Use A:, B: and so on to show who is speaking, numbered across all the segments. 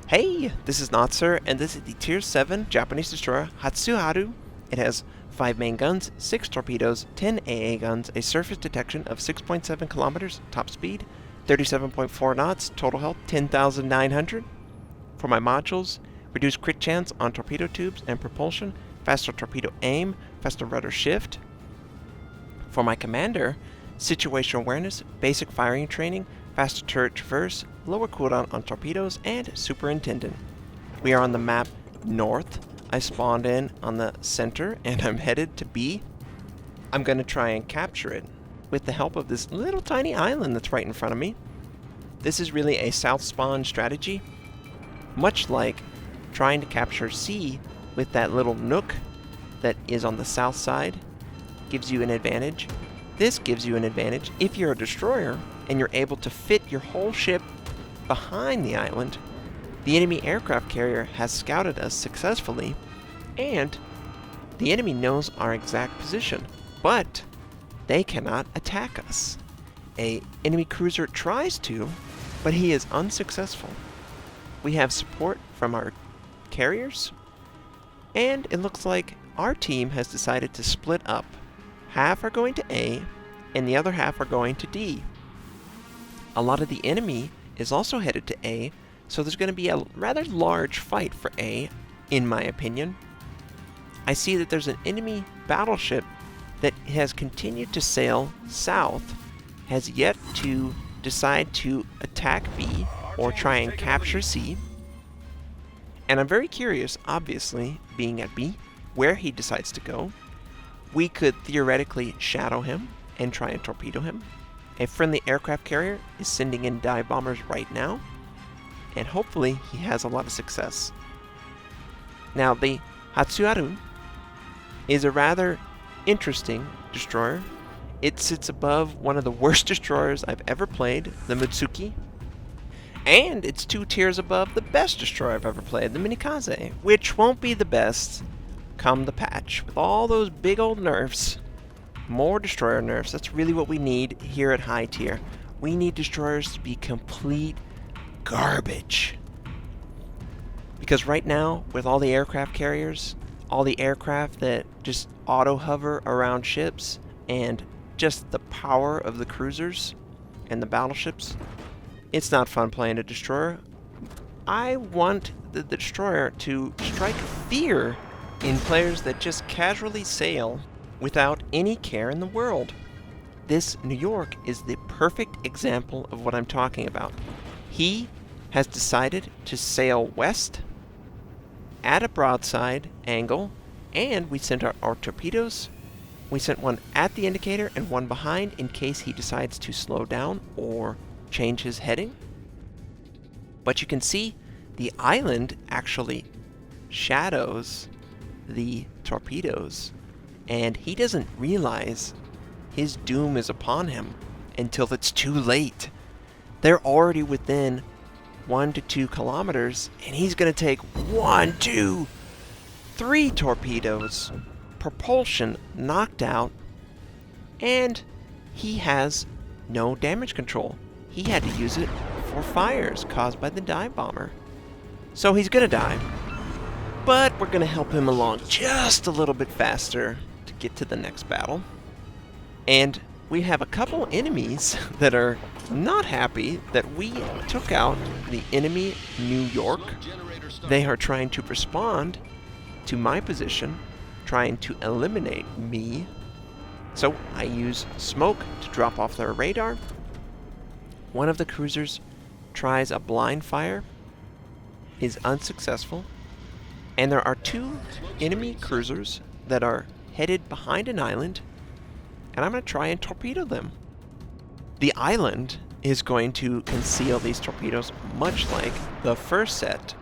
A: Hey, this is Notser, and this is the Tier 7 Japanese destroyer Hatsuharu. It has 5 main guns, 6 torpedoes, 10 AA guns, a surface detection of 6.7 kilometers, top speed, 37.4 knots, total health 10,900. For my modules, reduced crit chance on torpedo tubes and propulsion, faster torpedo aim, faster rudder shift. For my commander, situational awareness, basic firing training, faster turret traverse, lower cooldown on torpedoes, and superintendent. We are on the map north. I spawned in on the center and I'm headed to B. I'm going to try and capture it with the help of this little tiny island that's right in front of me. This is really a south spawn strategy, much like trying to capture C with that little nook that is on the south side. Gives you an advantage. This gives you an advantage if you're a destroyer and you're able to fit your whole ship behind the island. The enemy aircraft carrier has scouted us successfully, and the enemy knows our exact position, but they cannot attack us. An enemy cruiser tries to, but he is unsuccessful. We have support from our carriers, and it looks like our team has decided to split up. Half are going to A, and the other half are going to D. A lot of the enemy is also headed to A, so there's going to be a rather large fight for A, in my opinion. I see that there's an enemy battleship that has continued to sail south, has yet to decide to attack B or try and capture C. And I'm very curious, obviously, being at B, where he decides to go. We could theoretically shadow him and try and torpedo him. A friendly aircraft carrier is sending in dive bombers right now, and hopefully he has a lot of success. Now, the Hatsuharu is a rather interesting destroyer. It sits above one of the worst destroyers I've ever played, the Mutsuki, and it's 2 tiers above the best destroyer I've ever played, the Minikaze, which won't be the best come the patch. With all those big old nerfs, more destroyer nerfs, that's really what we need here at high tier. We need destroyers to be complete garbage. Because right now, with all the aircraft carriers, all the aircraft that just auto-hover around ships, and just the power of the cruisers and the battleships, it's not fun playing a destroyer. I want the destroyer to strike fear in players that just casually sail without any care in the world. This New York is the perfect example of what I'm talking about. He has decided to sail west at a broadside angle, and we sent our torpedoes. We sent one at the indicator and one behind in case he decides to slow down or change his heading. But you can see the island actually shadows the torpedoes, and he doesn't realize his doom is upon him until it's too late. They're already within 1 to 2 kilometers, and he's going to take 1, 2, 3 torpedoes, propulsion knocked out, and he has no damage control. He had to use it for fires caused by the dive bomber. So he's going to die. But we're going to help him along just a little bit faster to get to the next battle. And we have a couple enemies that are not happy that we took out the enemy New York. They are trying to respond to my position, trying to eliminate me. So I use smoke to drop off their radar. One of the cruisers tries a blind fire, is unsuccessful. And there are 2 enemy cruisers that are headed behind an island, and I'm going to try and torpedo them. The island is going to conceal these torpedoes much like the first set,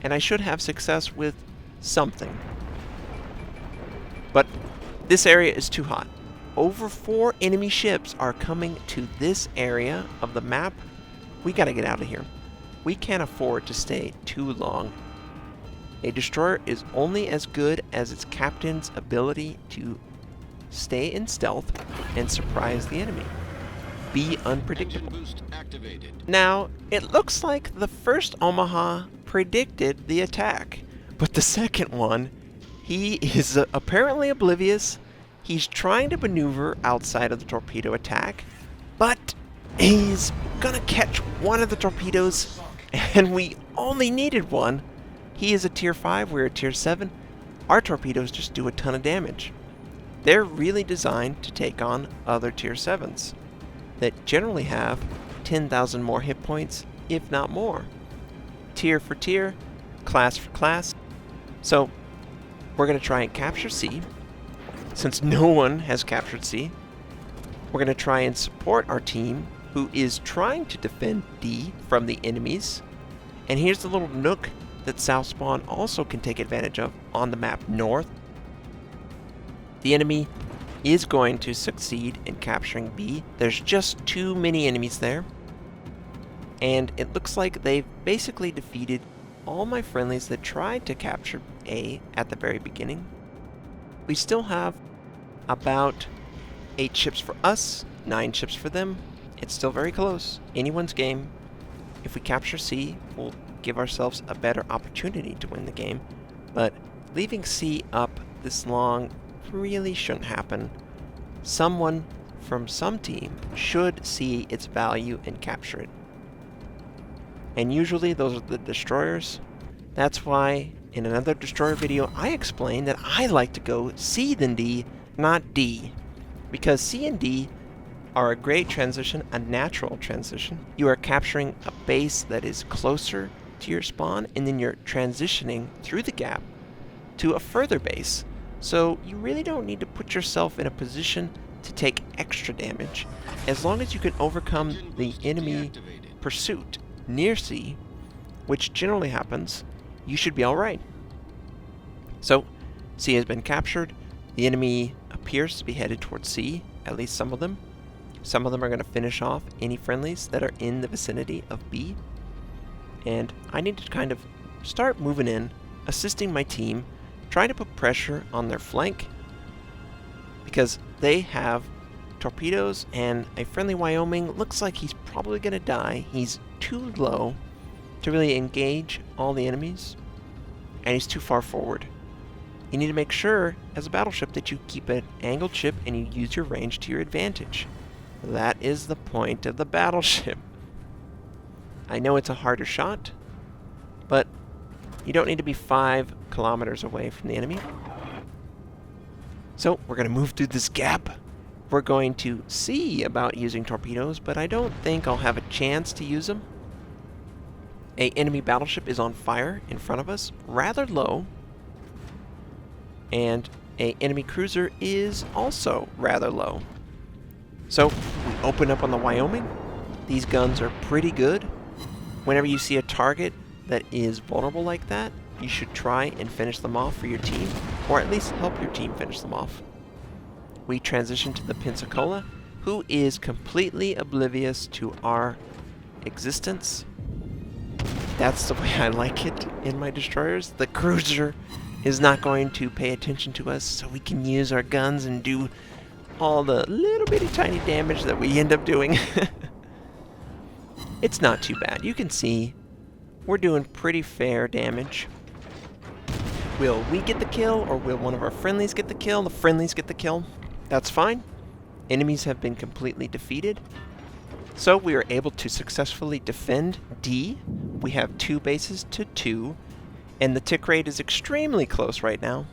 A: and I should have success with something. But this area is too hot. Over 4 enemy ships are coming to this area of the map. We got to get out of here. We can't afford to stay too long. A destroyer is only as good as its captain's ability to stay in stealth and surprise the enemy. Be unpredictable. Now, it looks like the first Omaha predicted the attack. But the second one, he is apparently oblivious. He's trying to maneuver outside of the torpedo attack, but he's gonna catch one of the torpedoes, and we only needed one. He is a tier 5, we're a tier 7. Our torpedoes just do a ton of damage. They're really designed to take on other tier 7s that generally have 10,000 more hit points, if not more. Tier for tier, class for class. So we're going to try and capture C. Since no one has captured C, we're going to try and support our team who is trying to defend D from the enemies. And here's the little nook that South Spawn also can take advantage of on the map north. The enemy is going to succeed in capturing B. There's just too many enemies there. And it looks like they've basically defeated all my friendlies that tried to capture A at the very beginning. We still have about 8 ships for us, 9 ships for them. It's still very close. Anyone's game. If we capture C, we'll give ourselves a better opportunity to win the game. But leaving C up this long really shouldn't happen. Someone from some team should see its value and capture it. And usually those are the destroyers. That's why in another destroyer video I explained that I like to go C then D, not D. Because C and D are a great transition, a natural transition. You are capturing a base that is closer to your spawn, and then you're transitioning through the gap to a further base. So you really don't need to put yourself in a position to take extra damage. As long as you can overcome the enemy pursuit near C, which generally happens, you should be alright. So, C has been captured. The enemy appears to be headed towards C, at least some of them. Some of them are going to finish off any friendlies that are in the vicinity of B. And I need to kind of start moving in, assisting my team, trying to put pressure on their flank, because they have torpedoes, and a friendly Wyoming looks like he's probably going to die. He's too low to really engage all the enemies, and he's too far forward. You need to make sure, as a battleship, that you keep an angled ship and you use your range to your advantage. That is the point of the battleship. I know it's a harder shot, but you don't need to be 5 kilometers away from the enemy. So we're going to move through this gap. We're going to see about using torpedoes, but I don't think I'll have a chance to use them. A enemy battleship is on fire in front of us, rather low. And a enemy cruiser is also rather low. So we open up on the Wyoming. These guns are pretty good. Whenever you see a target that is vulnerable like that, you should try and finish them off for your team, or at least help your team finish them off. We transition to the Pensacola, who is completely oblivious to our existence. That's the way I like it in my destroyers. The cruiser is not going to pay attention to us, so we can use our guns and do all the little bitty tiny damage that we end up doing. It's not too bad. You can see we're doing pretty fair damage. Will we get the kill, or will one of our friendlies get the kill? The friendlies get the kill. That's fine. Enemies have been completely defeated. So we are able to successfully defend D. We have 2 bases to 2, and the tick rate is extremely close right now.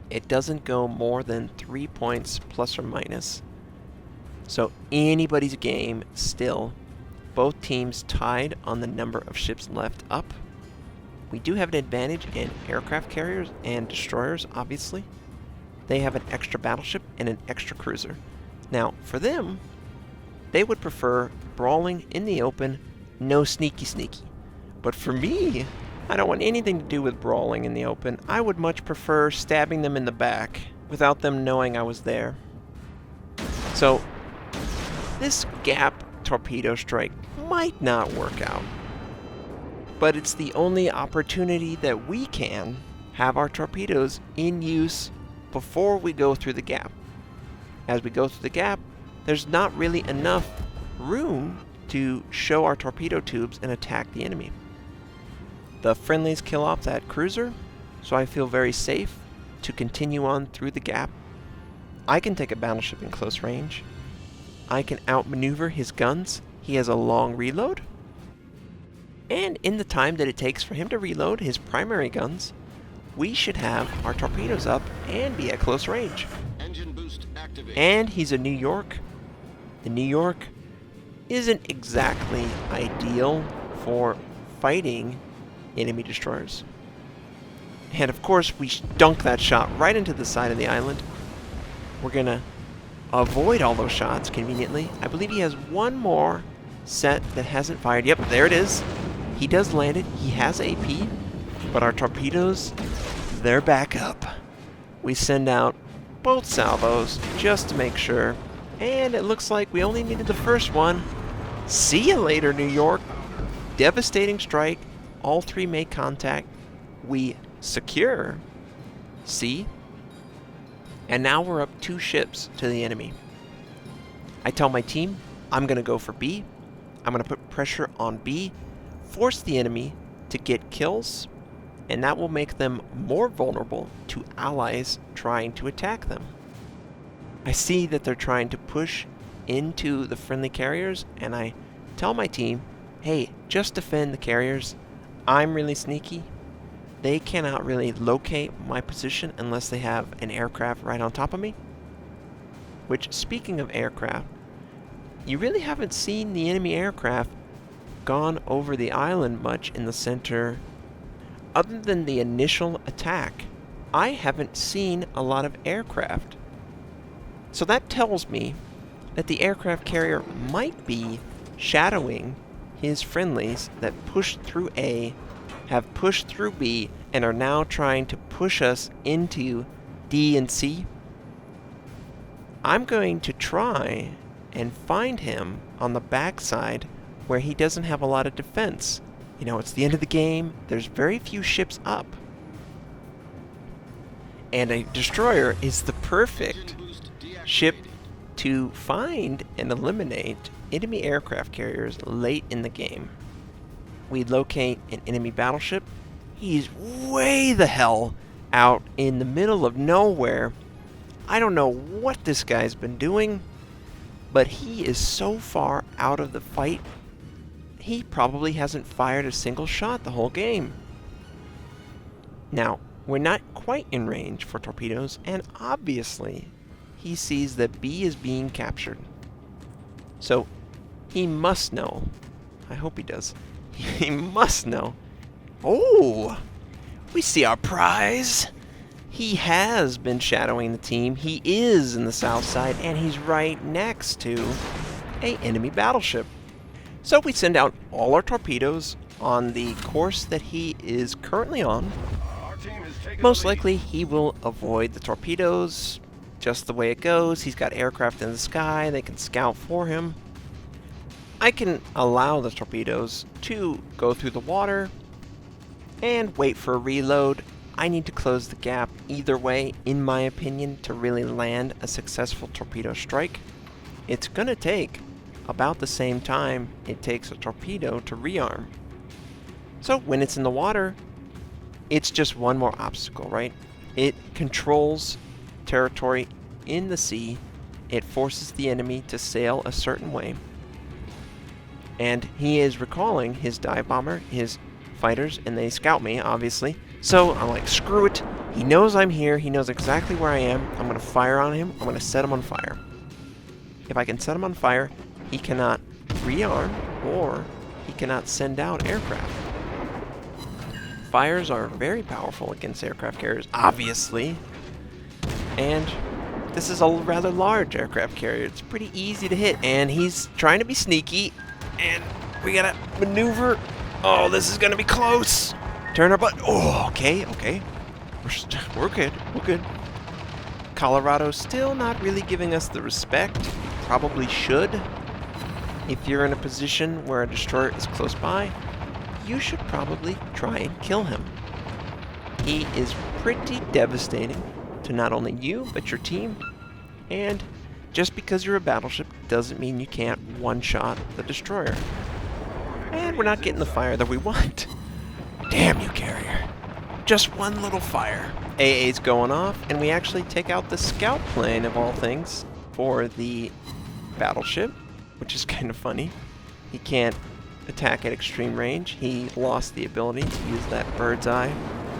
A: It doesn't go more than 3 points plus or minus. So anybody's game still. Both teams tied on the number of ships left up. We do have an advantage in aircraft carriers and destroyers, obviously. They have an extra battleship and an extra cruiser. Now, for them, they would prefer brawling in the open, no sneaky. But for me, I don't want anything to do with brawling in the open. I would much prefer stabbing them in the back without them knowing I was there. So, this gap torpedo strike might not work out. But it's the only opportunity that we can have our torpedoes in use before we go through the gap. As we go through the gap, there's not really enough room to show our torpedo tubes and attack the enemy. The friendlies kill off that cruiser, so I feel very safe to continue on through the gap. I can take a battleship in close range. I can outmaneuver his guns. He has a long reload. And in the time that it takes for him to reload his primary guns, we should have our torpedoes up and be at close range.
B: Engine boost activated.
A: And he's a New York. The New York isn't exactly ideal for fighting enemy destroyers. And of course, we dunk that shot right into the side of the island. We're gonna avoid all those shots conveniently. I believe he has one more set that hasn't fired. Yep, there it is. He does land it. He has AP, but our torpedoes, they're back up. We send out both salvos just to make sure. And it looks like we only needed the first one. See you later, New York. Devastating strike. All three make contact. We secure C. And now we're up 2 ships to the enemy. I tell my team, I'm going to go for B. I'm going to put pressure on B, force the enemy to get kills, and that will make them more vulnerable to allies trying to attack them. I see that they're trying to push into the friendly carriers, and I tell my team, hey, just defend the carriers. I'm really sneaky. They cannot really locate my position unless they have an aircraft right on top of me. Which, speaking of aircraft, you really haven't seen the enemy aircraft gone over the island much in the center. Other than the initial attack, I haven't seen a lot of aircraft. So that tells me that the aircraft carrier might be shadowing his friendlies that pushed through A, have pushed through B, and are now trying to push us into D and C. I'm going to try and find him on the backside where he doesn't have a lot of defense. You know, it's the end of the game. There's very few ships up. And a destroyer is the perfect ship to find and eliminate enemy aircraft carriers late in the game. We locate an enemy battleship. He's way the hell out in the middle of nowhere. I don't know what this guy's been doing, but he is so far out of the fight, he probably hasn't fired a single shot the whole game. Now, we're not quite in range for torpedoes, and obviously, he sees that B is being captured. So, he must know. I hope he does. He must know. Oh! We see our prize! He has been shadowing the team. He is in the south side, and he's right next to an enemy battleship. So we send out all our torpedoes on the course that he is currently on. Most likely, he will avoid the torpedoes. Just the way it goes. He's got aircraft in the sky. They can scout for him. I can allow the torpedoes to go through the water and wait for a reload. I need to close the gap either way, in my opinion, to really land a successful torpedo strike. It's going to take about the same time it takes a torpedo to rearm. So when it's in the water, it's just one more obstacle, right? It controls territory in the sea. It forces the enemy to sail a certain way. And he is recalling his dive bomber, his fighters, and they scout me, obviously. So I'm like, screw it. He knows I'm here. He knows exactly where I am. I'm going to fire on him. I'm going to set him on fire. If I can set him on fire, he cannot rearm or he cannot send out aircraft. Fires are very powerful against aircraft carriers, obviously. And this is a rather large aircraft carrier. It's pretty easy to hit. And he's trying to be sneaky. And we gotta maneuver. Oh, this is gonna be close. Turn our butt. Oh, okay. We're good. We're good. Colorado still not really giving us the respect. Probably should. If you're in a position where a destroyer is close by, you should probably try and kill him. He is pretty devastating to not only you, but your team. And just because you're a battleship doesn't mean you can't one-shot the destroyer. And we're not getting the fire that we want. Damn you, carrier. Just one little fire. AA's going off, and we actually take out the scout plane, of all things, for the battleship, which is kind of funny. He can't attack at extreme range. He lost the ability to use that bird's eye.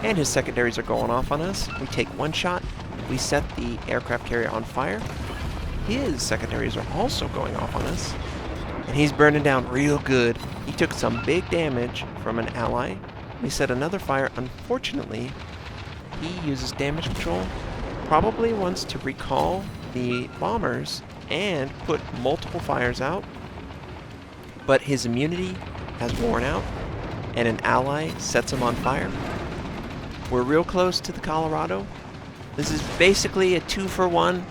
A: And his secondaries are going off on us. We take one shot. We set the aircraft carrier on fire. His secondaries are also going off on us. And he's burning down real good. He took some big damage from an ally. We set another fire. Unfortunately, he uses damage control. Probably wants to recall the bombers and put multiple fires out. But his immunity has worn out, and an ally sets him on fire. We're real close to the Colorado. This is basically a 2-for-1.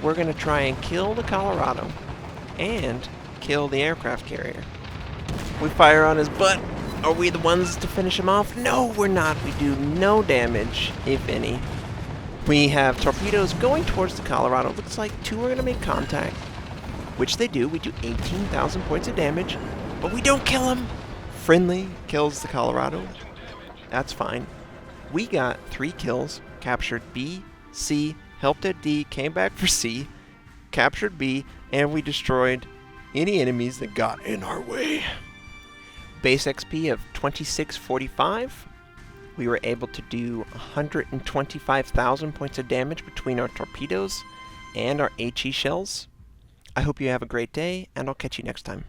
A: We're going to try and kill the Colorado and kill the aircraft carrier. We fire on his butt. Are we the ones to finish him off? No, we're not. We do no damage, if any. We have torpedoes going towards the Colorado. Looks like 2 are going to make contact, which they do. We do 18,000 points of damage, but we don't kill him. Friendly kills the Colorado. That's fine. We got 3 kills, captured B, C, helped at D, came back for C, captured B, and we destroyed any enemies that got in our way. Base XP of 2645. We were able to do 125,000 points of damage between our torpedoes and our HE shells. I hope you have a great day, and I'll catch you next time.